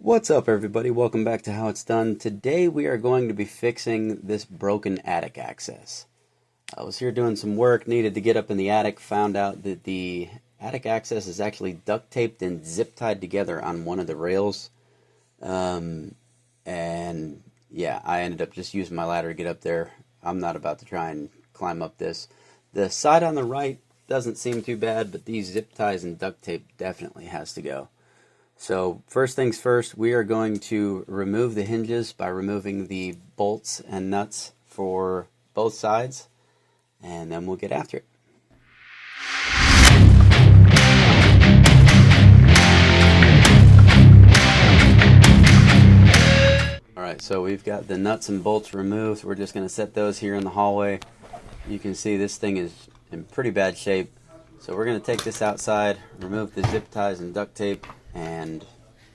What's up, everybody? Welcome back to How It's Done. Today we are going to be fixing this broken attic access. I was here doing some work, needed to get up in the attic, found out that the attic access is actually duct taped and zip tied together on one of the rails. And yeah, I ended up just using my ladder to get up there. I'm not about to try and climb up this. The side on the right doesn't seem too bad, but these zip ties and duct tape definitely has to go. So first things first, we are going to remove the hinges by removing the bolts and nuts for both sides, and then we'll get after it. Alright, so we've got the nuts and bolts removed. We're just going to set those here in the hallway. You can see this thing is in pretty bad shape. So we're going to take this outside, remove the zip ties and duct tape, and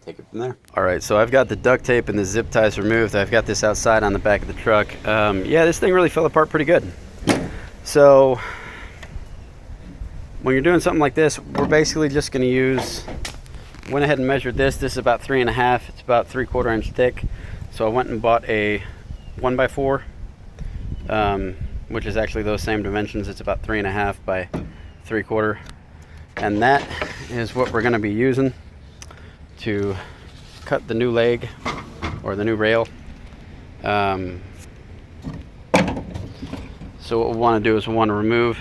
take it from there. Alright, so I've got the duct tape and the zip ties removed. I've got this outside on the back of the truck. Yeah, this thing really fell apart pretty good. So when you're doing something like this, we're basically just going to use, went ahead and measured this. This is about 3.5. It's about 3/4 inch thick. So I went and bought a 1x4, which is actually those same dimensions. It's about 3.5 by 3/4. And that is what we're going to be using to cut the new leg or the new rail. So what we want to do is we want to remove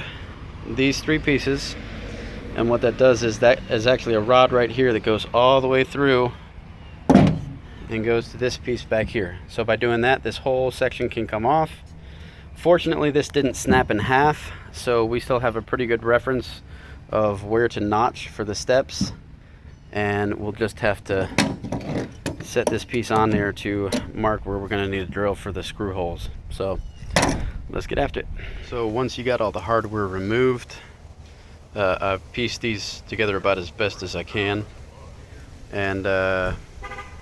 these 3 pieces, and what that does is that is actually a rod right here that goes all the way through and goes to this piece back here. So by doing that, this whole section can come off. Fortunately, this didn't snap in half, so we still have a pretty good reference of where to notch for the steps, and we'll just have to set this piece on there to mark where we're going to need a drill for the screw holes. So let's get after it. So once you got all the hardware removed, I've pieced these together about as best as I can, and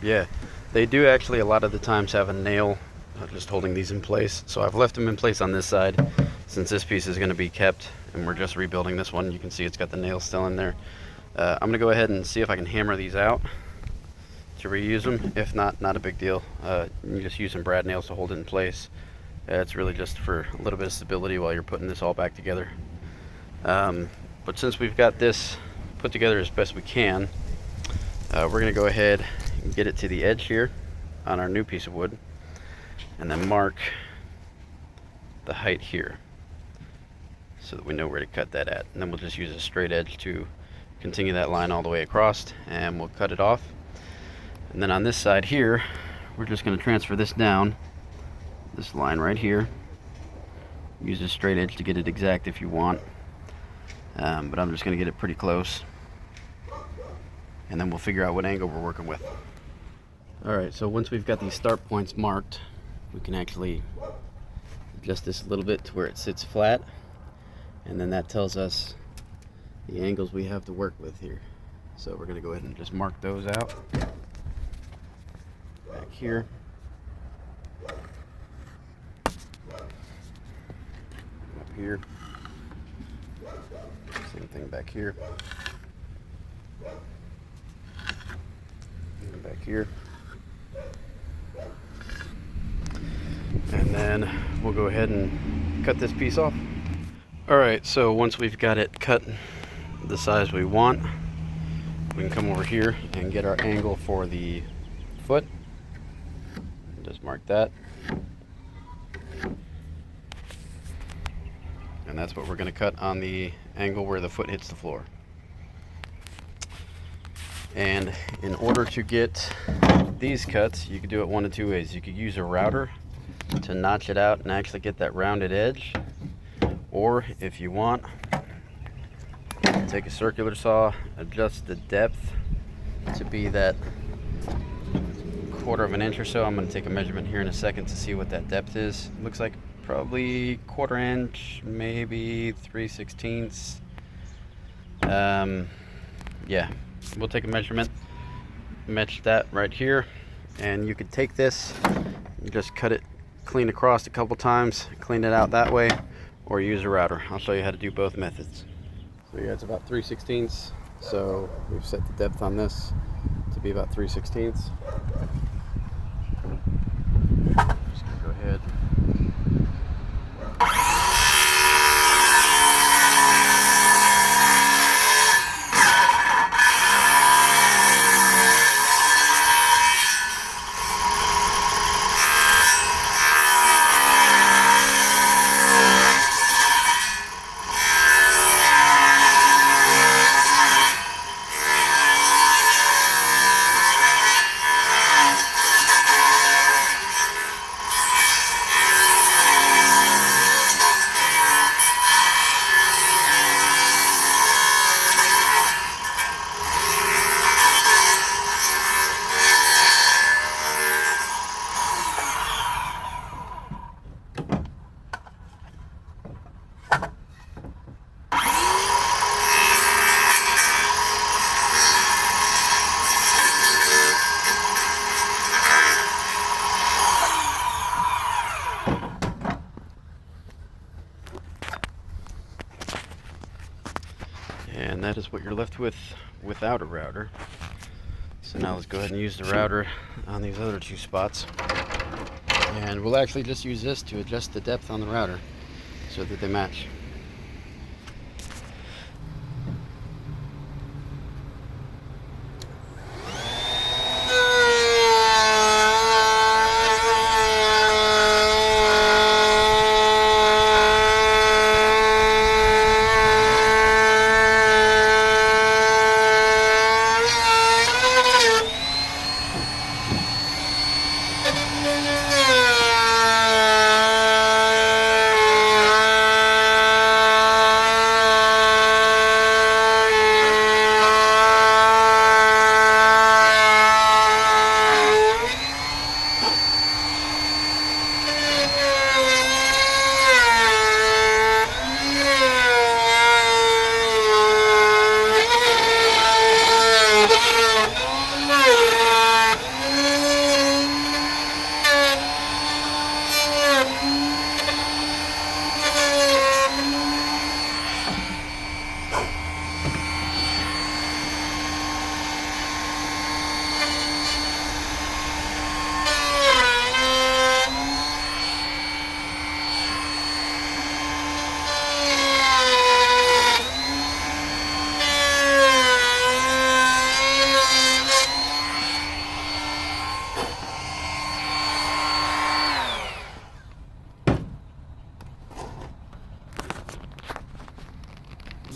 yeah, they do actually a lot of the times have a nail just holding these in place. So I've left them in place on this side since this piece is going to be kept and we're just rebuilding this one. You can see it's got the nails still in there. I'm going to go ahead and see if I can hammer these out to reuse them. If not, not a big deal. You just use some brad nails to hold it in place. It's really just for a little bit of stability while you're putting this all back together. But since we've got this put together as best we can, we're going to go ahead and get it to the edge here on our new piece of wood, and then mark the height here so that we know where to cut that at. And then we'll just use a straight edge to continue that line all the way across, and we'll cut it off. And then on this side here, we're just going to transfer this down this line right here. Use a straight edge to get it exact if you want, but I'm just going to get it pretty close, and then we'll figure out what angle we're working with. Alright, so once we've got these start points marked, we can actually adjust this a little bit to where it sits flat, and then that tells us the angles we have to work with here. So we're going to go ahead and just mark those out back here. Up here. Same thing back here. And back here. And then we'll go ahead and cut this piece off. Alright, so once we've got it cut the size we want, we can come over here and get our angle for the foot. Just mark that. And that's what we're going to cut on the angle where the foot hits the floor. And in order to get these cuts, you could do it one of 2 ways. You could use a router to notch it out and actually get that rounded edge, or if you want, take a circular saw, adjust the depth to be that 1/4 inch or so. I'm going to take a measurement here in a second to see what that depth is. It looks like probably 1/4 inch, maybe 3/16. Yeah, we'll take a measurement, match that right here, and you could take this and just cut it clean across a couple times, clean it out that way, or use a router. I'll show you how to do both methods. So yeah, it's about 3/16. So we've set the depth on this to be about 3/16. Just gonna go ahead. And that is what you're left with without a router. So now let's go ahead and use the router on these other two spots. And we'll actually just use this to adjust the depth on the router so that they match.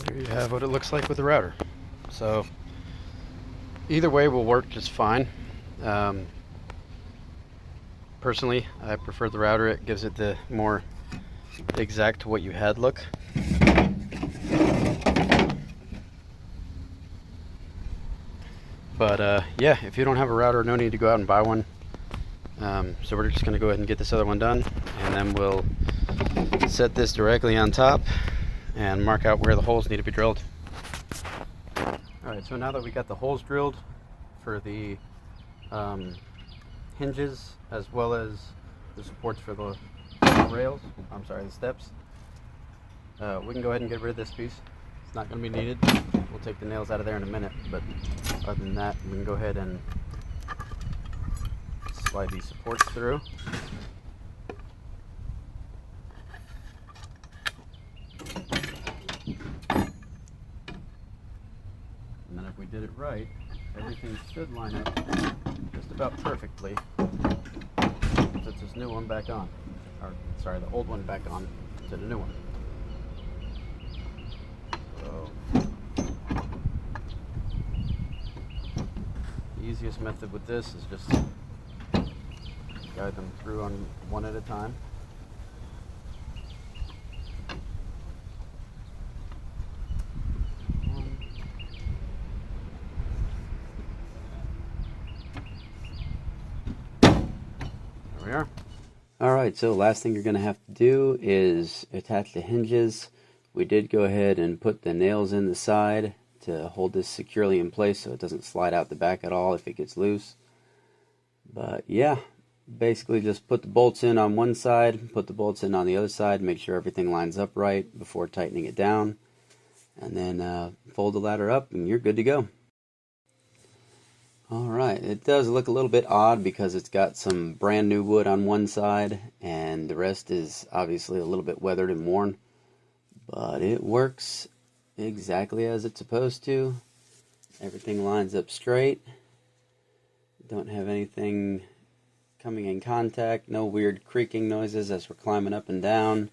There you have what it looks like with the router. So either way will work just fine. Personally, I prefer the router. It gives it the more exact what you had look. But yeah, if you don't have a router, no need to go out and buy one. So we're just going to go ahead and get this other one done, and then we'll set this directly on top and mark out where the holes need to be drilled. Alright, so now that we got the holes drilled for the hinges as well as the supports for the rails, the steps, we can go ahead and get rid of this piece. It's not going to be needed. We'll take the nails out of there in a minute, but other than that, we can go ahead and slide these supports through. And then if we did it right, everything should line up just about perfectly. Put this new one back on. Or, sorry, the old one back on to the new one. So, the easiest method with this is just guide them through on one at a time. There we are. Alright, so last thing you're going to have to do is attach the hinges. We did go ahead and put the nails in the side to hold this securely in place so it doesn't slide out the back at all if it gets loose. But yeah, basically just put the bolts in on one side, put the bolts in on the other side, make sure everything lines up right before tightening it down, and then fold the ladder up and you're good to go. Alright, it does look a little bit odd because it's got some brand new wood on one side and the rest is obviously a little bit weathered and worn, but it works exactly as it's supposed to. Everything lines up straight. Don't have anything coming in contact, no weird creaking noises as we're climbing up and down.